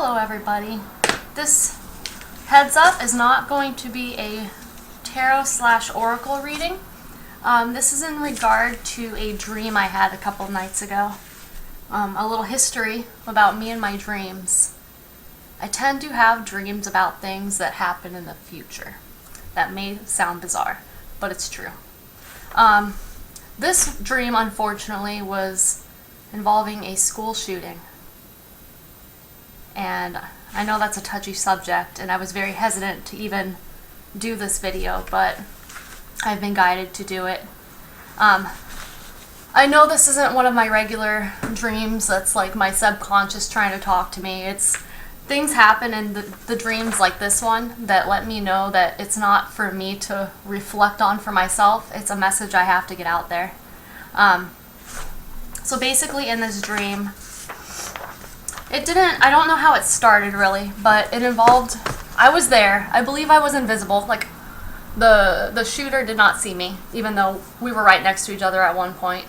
Hello everybody. This heads up is not going to be a tarot/oracle reading. This is in regard to a dream I had a couple nights ago. A little history about me and my dreams. I tend to have dreams about things that happen in the future. That may sound bizarre, but it's true. This dream, unfortunately, was involving a school shooting. And I know that's a touchy subject, and I was very hesitant to even do this video, but I've been guided to do it. I know this isn't one of my regular dreams that's like my subconscious trying to talk to me. It's things happen in the dreams like this one that let me know that it's not for me to reflect on for myself. It's a message I have to get out there. So basically in this dream, I don't know how it started really, but it involved, I was there. I believe I was invisible. Like the shooter did not see me, even though we were right next to each other at one point.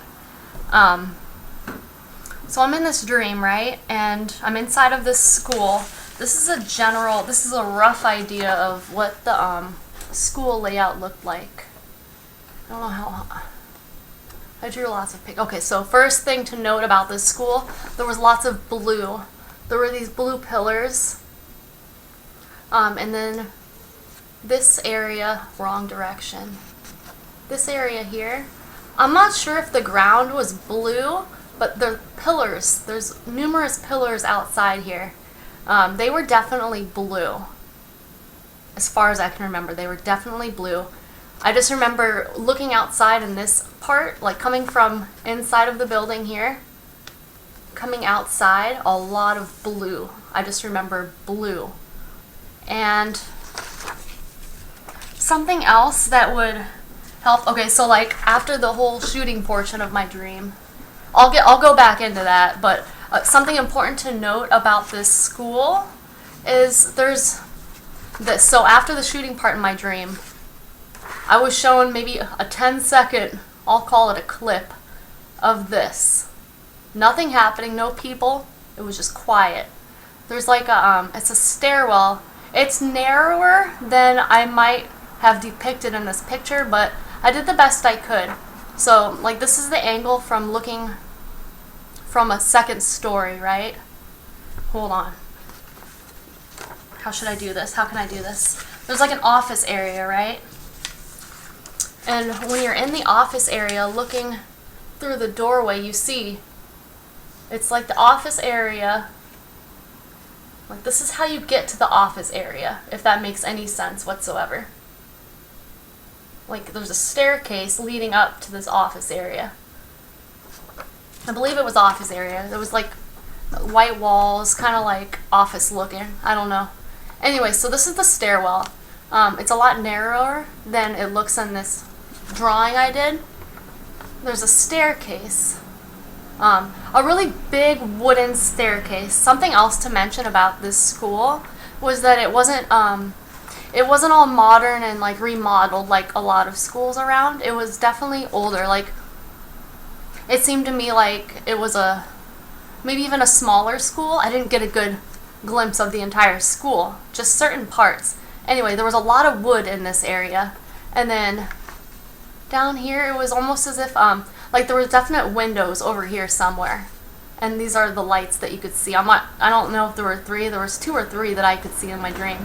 So I'm in this dream, right? And I'm inside of this school. This is a rough idea of what the school layout looked like. I don't know how. I drew lots of pictures. Okay, so first thing to note about this school, there was lots of blue. There were these blue pillars. And then this area, wrong direction. This area here, I'm not sure if the ground was blue, but the pillars, there's numerous pillars outside here. They were definitely blue. As far as I can remember, they were definitely blue. I just remember looking outside in this part, like coming from inside of the building here, coming outside, a lot of blue. I just remember blue. And something else that would help. Okay, so like after the whole shooting portion of my dream, I'll go back into that, but something important to note about this school is there's this. So after the shooting part in my dream, I was shown maybe a 10-second, I'll call it a clip, of this. Nothing happening, no people, it was just quiet. There's like it's a stairwell. It's narrower than I might have depicted in this picture, but I did the best I could. So like this is the angle from looking from a second story, right? Hold on. How should I do this? How can I do this? There's like an office area, right? And when you're in the office area looking through the doorway, you see it's like the office area. Like this is how you get to the office area, if that makes any sense whatsoever. Like there's a staircase leading up to this office area. I believe it was office area. There was like white walls, kind of like office looking. I don't know. Anyway, so this is the stairwell. It's a lot narrower than it looks in this drawing I did. There's a staircase. A really big wooden staircase. Something else to mention about this school was that it wasn't all modern and like remodeled like a lot of schools around. It was definitely older. Like it seemed to me like it was maybe even a smaller school. I didn't get a good glimpse of the entire school, just certain parts. Anyway, there was a lot of wood in this area. And then down here it was almost as if like there were definite windows over here somewhere. And these are the lights that you could see. I don't know if there were three. There was 2 or 3 that I could see in my dream.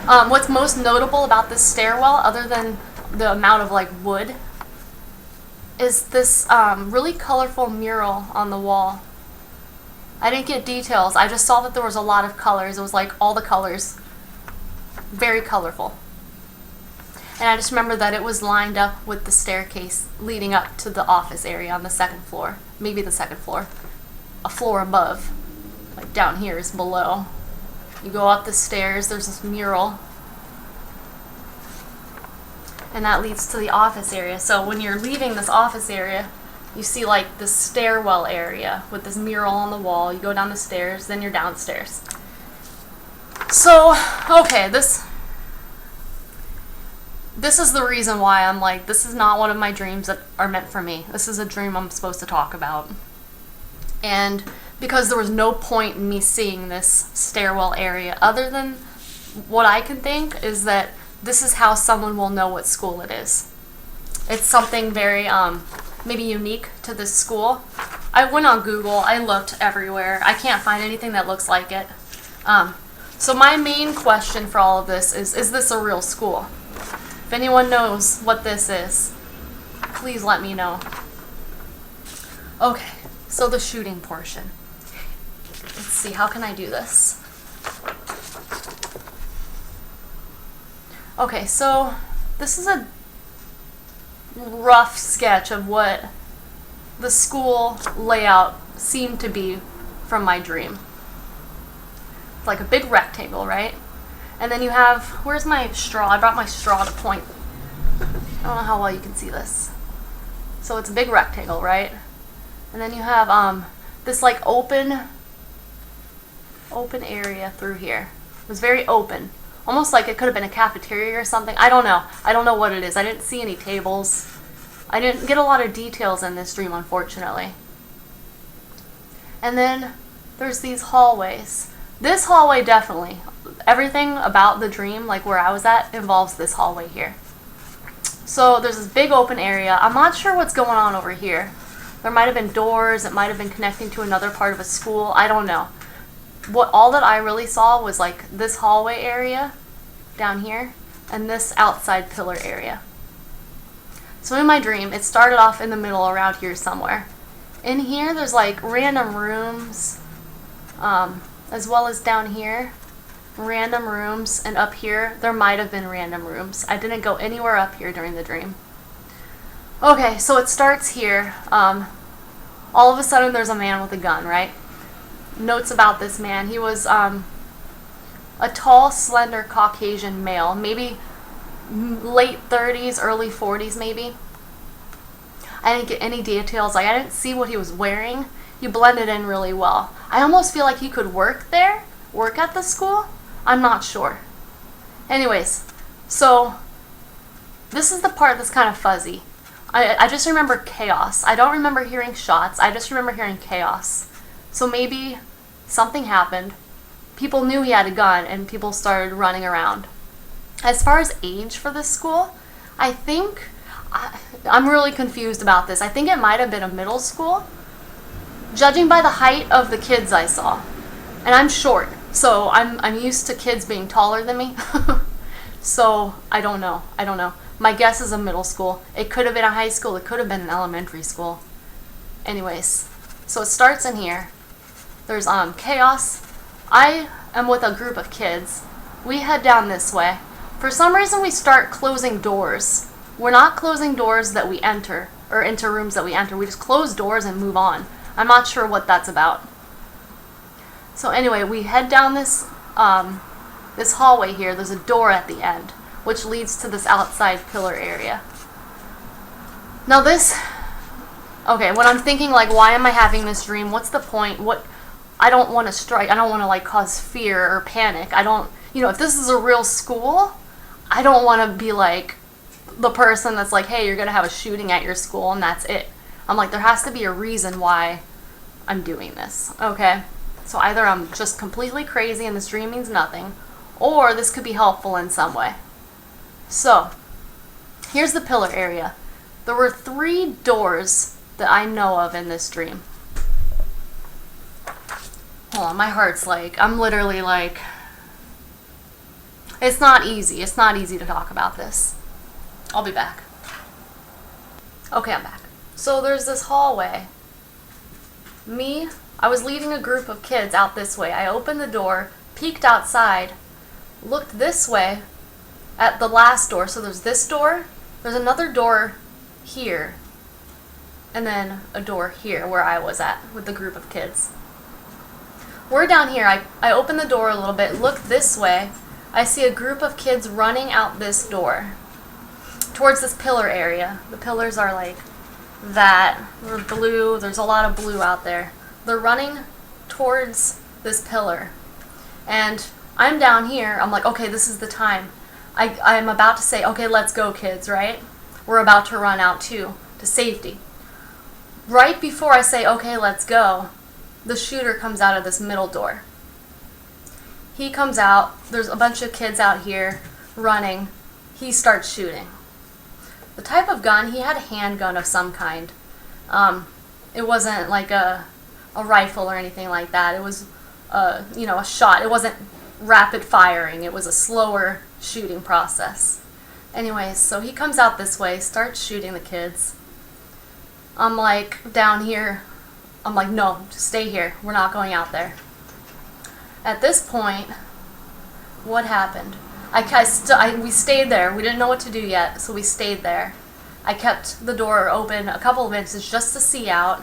What's most notable about this stairwell, other than the amount of like wood, is this really colorful mural on the wall. I didn't get details. I just saw that there was a lot of colors. It was like all the colors. Very colorful. And I just remember that it was lined up with the staircase leading up to the office area on the 2nd floor. Maybe the 2nd floor. A floor above. Like down here is below. You go up the stairs, there's this mural. And that leads to the office area. So when you're leaving this office area, you see like this stairwell area with this mural on the wall. You go down the stairs, then you're downstairs. So, okay, this is the reason why I'm like, this is not one of my dreams that are meant for me. This is a dream I'm supposed to talk about. And because there was no point in me seeing this stairwell area other than what I can think is that this is how someone will know what school it is. It's something very maybe unique to this school. I went on Google, I looked everywhere. I can't find anything that looks like it. So my main question for all of this is this a real school? If anyone knows what this is, please let me know. Okay, so the shooting portion. Let's see, how can I do this? Okay, so this is a rough sketch of what the school layout seemed to be from my dream. It's like a big rectangle, right? And then you have, where's my straw? I brought my straw to point. I don't know how well you can see this. So it's a big rectangle, right? And then you have this like open area through here. It was very open. Almost like it could have been a cafeteria or something. I don't know. I don't know what it is. I didn't see any tables. I didn't get a lot of details in this dream, unfortunately. And then there's these hallways. This hallway definitely. Everything about the dream, like where I was at, involves this hallway here. So there's this big open area. I'm not sure what's going on over here. There might have been doors. It might have been connecting to another part of a school. I don't know. All that I really saw was like this hallway area down here and this outside pillar area. So in my dream, it started off in the middle around here somewhere. In here, there's like random rooms, as well as down here, random rooms, and up here, there might have been random rooms. I didn't go anywhere up here during the dream. Okay, so it starts here. All of a sudden, there's a man with a gun, right? Notes about this man. He was a tall, slender Caucasian male, maybe late 30s, early 40s maybe. I didn't get any details. Like I didn't see what he was wearing. He blended in really well. I almost feel like he could work there, work at the school. I'm not sure. Anyways, so this is the part that's kind of fuzzy. I just remember chaos. I don't remember hearing shots. I just remember hearing chaos. So maybe something happened. People knew he had a gun and people started running around. As far as age for this school, I think, I'm really confused about this. I think it might have been a middle school, judging by the height of the kids I saw. And I'm short, so I'm used to kids being taller than me. So I don't know. My guess is a middle school. It could have been a high school. It could have been an elementary school. Anyways, so it starts in here. There's chaos. I am with a group of kids. We head down this way. For some reason, we start closing doors. We're not closing doors that we enter, or into rooms that we enter. We just close doors and move on. I'm not sure what that's about. So anyway, we head down this this hallway here. There's a door at the end, which leads to this outside pillar area. Now this, okay, when I'm thinking like, why am I having this dream? What's the point? I don't want to strike. I don't want to like cause fear or panic. I don't, if this is a real school, I don't want to be like the person that's like, hey, you're going to have a shooting at your school and that's it. I'm like, there has to be a reason why I'm doing this, okay? So either I'm just completely crazy and this dream means nothing, or this could be helpful in some way. So, here's the pillar area. There were 3 doors that I know of in this dream. Hold on, my heart's like, I'm literally like, it's not easy. It's not easy to talk about this. I'll be back. Okay, I'm back. So there's this hallway. I was leading a group of kids out this way. I opened the door, peeked outside, looked this way at the last door. So there's this door, there's another door here, and then a door here where I was at with the group of kids. We're down here. I open the door a little bit, look this way. I see a group of kids running out this door towards this pillar area. The pillars are like that. They're blue. There's a lot of blue out there. They're running towards this pillar. And I'm down here. I'm like, okay, this is the time. I'm about to say, okay, let's go, kids, right? We're about to run out too, to safety. Right before I say, okay, let's go, the shooter comes out of this middle door. He comes out, there's a bunch of kids out here running. He starts shooting. The type of gun, he had a handgun of some kind. It wasn't like a rifle or anything like that. It was, a shot. It wasn't rapid firing. It was a slower shooting process. Anyways, so he comes out this way, starts shooting the kids. I'm like, down here, I'm like, no, just stay here. We're not going out there. At this point, what happened? We stayed there. We didn't know what to do yet, so we stayed there. I kept the door open a couple of minutes just to see out.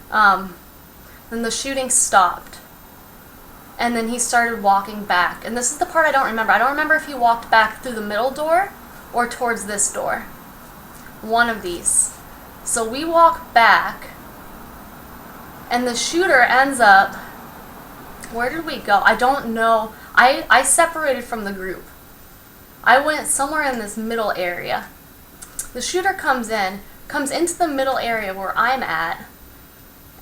Then the shooting stopped. And then he started walking back. And this is the part I don't remember. I don't remember if he walked back through the middle door or towards this door. One of these. So we walk back, and the shooter ends up... Where did we go? I don't know. I separated from the group. I went somewhere in this middle area. The shooter comes into the middle area where I'm at.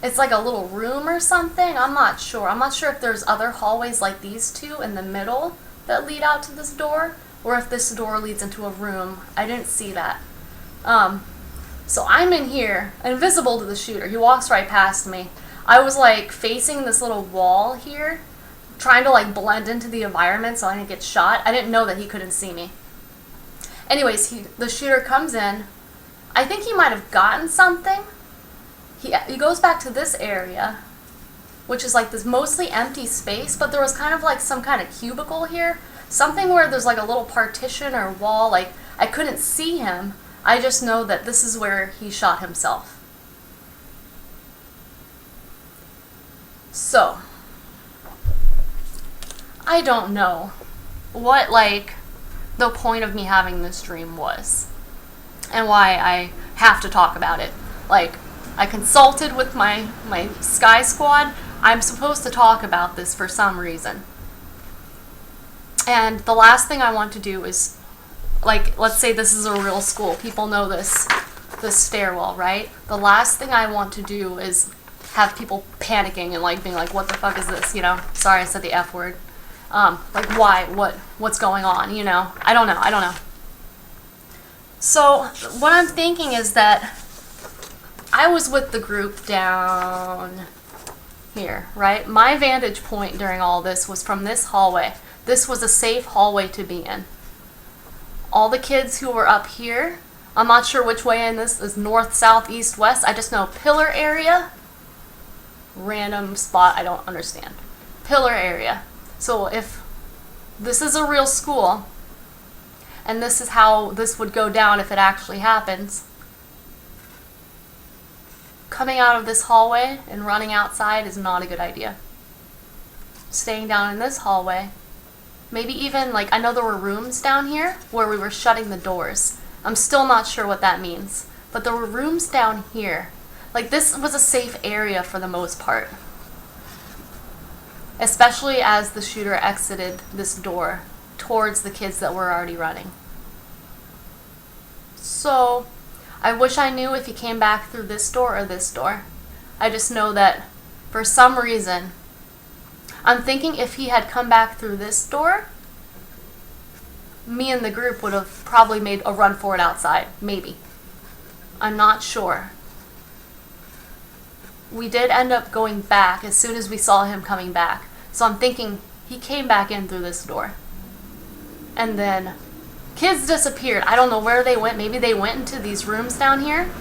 It's like a little room or something. I'm not sure. I'm not sure if there's other hallways like these two in the middle that lead out to this door, or if this door leads into a room. I didn't see that. So I'm in here, invisible to the shooter. He walks right past me. I was like facing this little wall here, trying to like blend into the environment so I didn't get shot. I didn't know that he couldn't see me. Anyways, the shooter comes in. I think he might have gotten something. He goes back to this area, which is like this mostly empty space, but there was kind of like some kind of cubicle here. Something where there's like a little partition or wall. Like, I couldn't see him. I just know that this is where he shot himself. So, I don't know what, like, the point of me having this dream was, and why I have to talk about it. Like, I consulted with my Sky Squad. I'm supposed to talk about this for some reason. And the last thing I want to do is, like, let's say this is a real school. People know this stairwell, right? The last thing I want to do is have people panicking and like being like, what the fuck is this, you know? Sorry, I said the F word. Like, why? What's going on, you know? I don't know. So, what I'm thinking is that I was with the group down here, right? My vantage point during all this was from this hallway. This was a safe hallway to be in. All the kids who were up here, I'm not sure which way in this is north, south, east, west. I just know pillar area. Random spot, I don't understand. Pillar area. So if this is a real school, and this is how this would go down if it actually happens, coming out of this hallway and running outside is not a good idea. Staying down in this hallway, maybe even, like, I know there were rooms down here where we were shutting the doors. I'm still not sure what that means, but there were rooms down here. Like, this was a safe area for the most part. Especially as the shooter exited this door towards the kids that were already running. So, I wish I knew if he came back through this door or this door. I just know that for some reason, I'm thinking if he had come back through this door, me and the group would have probably made a run for it outside. Maybe. I'm not sure. We did end up going back as soon as we saw him coming back. So I'm thinking he came back in through this door. And then kids disappeared. I don't know where they went. Maybe they went into these rooms down here.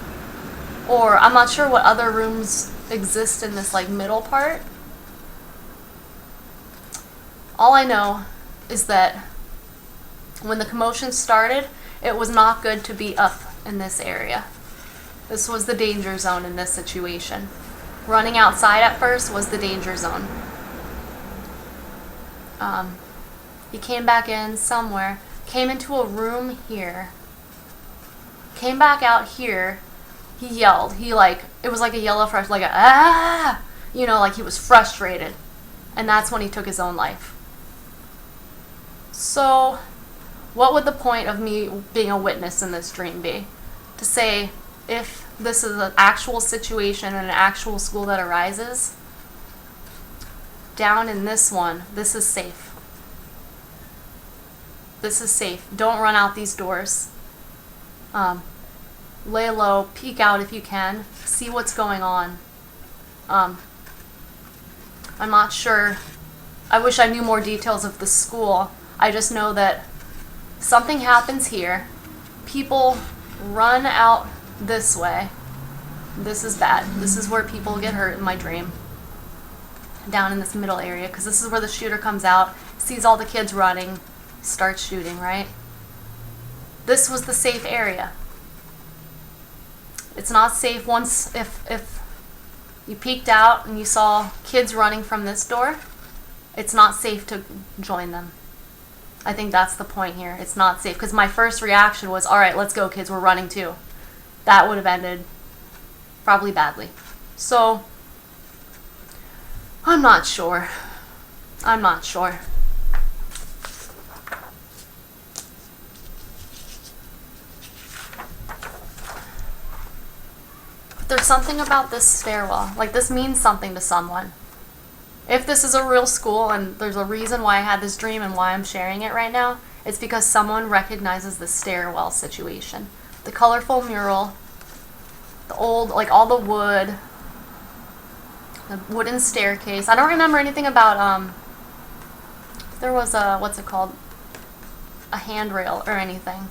Or I'm not sure what other rooms exist in this like middle part. All I know is that when the commotion started, it was not good to be up in this area. This was the danger zone in this situation. Running outside at first was the danger zone. He came back in somewhere, came into a room here, came back out here, he yelled. It was like a yell of frustration, like a, ah! You know, like he was frustrated. And that's when he took his own life. So, what would the point of me being a witness in this dream be? To say, if this is an actual situation in an actual school that arises, down in this one, this is safe. This is safe. Don't run out these doors. Lay low, peek out if you can, see what's going on. I'm not sure. I wish I knew more details of the school. I just know that something happens here. People run out this way. This is bad. This is where people get hurt in my dream. Down in this middle area, because this is where the shooter comes out, sees all the kids running, starts shooting, right? This was the safe area. It's not safe once if you peeked out and you saw kids running from this door. It's not safe to join them. I think that's the point here. It's not safe, because my first reaction was, all right, let's go, kids, we're running too. That would have ended probably badly. So, I'm not sure. I'm not sure. But there's something about this stairwell. Like, this means something to someone. If this is a real school and there's a reason why I had this dream and why I'm sharing it right now, it's because someone recognizes the stairwell situation. The colorful mural, the old, like all the wood, the wooden staircase. I don't remember anything about, there was a, what's it called? A handrail or anything.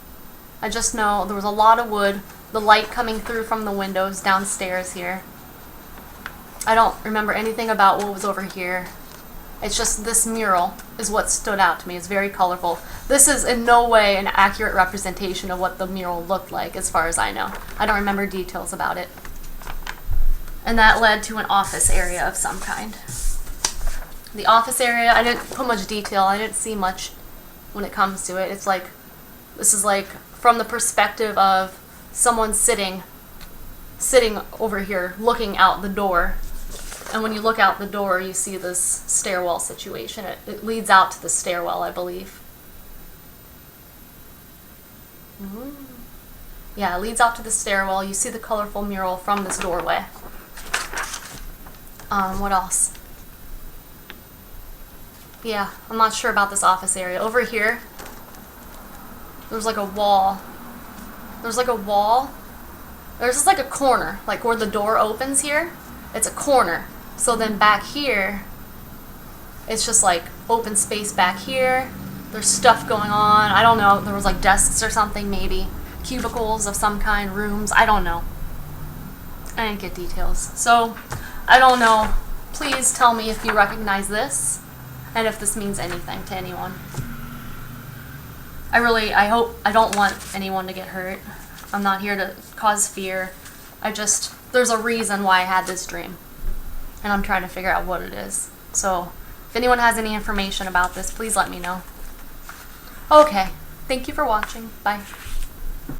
I just know there was a lot of wood, the light coming through from the windows downstairs here. I don't remember anything about what was over here. It's just this mural is what stood out to me. It's very colorful. This is in no way an accurate representation of what the mural looked like, as far as I know. I don't remember details about it. And that led to an office area of some kind. The office area, I didn't put much detail. I didn't see much when it comes to it. It's like, this is like from the perspective of someone sitting over here looking out the door. And when you look out the door, you see this stairwell situation. It leads out to the stairwell, I believe. Yeah, it leads out to the stairwell. You see the colorful mural from this doorway. What else? Yeah, I'm not sure about this office area. Over here, there's like a wall. There's like a wall. There's just like a corner, like where the door opens here. It's a corner. So then back here, it's just like open space back here. There's stuff going on. I don't know. There was like desks or something, maybe. Cubicles of some kind, rooms. I don't know. I didn't get details. So, I don't know. Please tell me if you recognize this and if this means anything to anyone. I hope, I don't want anyone to get hurt. I'm not here to cause fear. There's a reason why I had this dream. And I'm trying to figure out what it is. So, if anyone has any information about this, please let me know. Okay. Thank you for watching. Bye.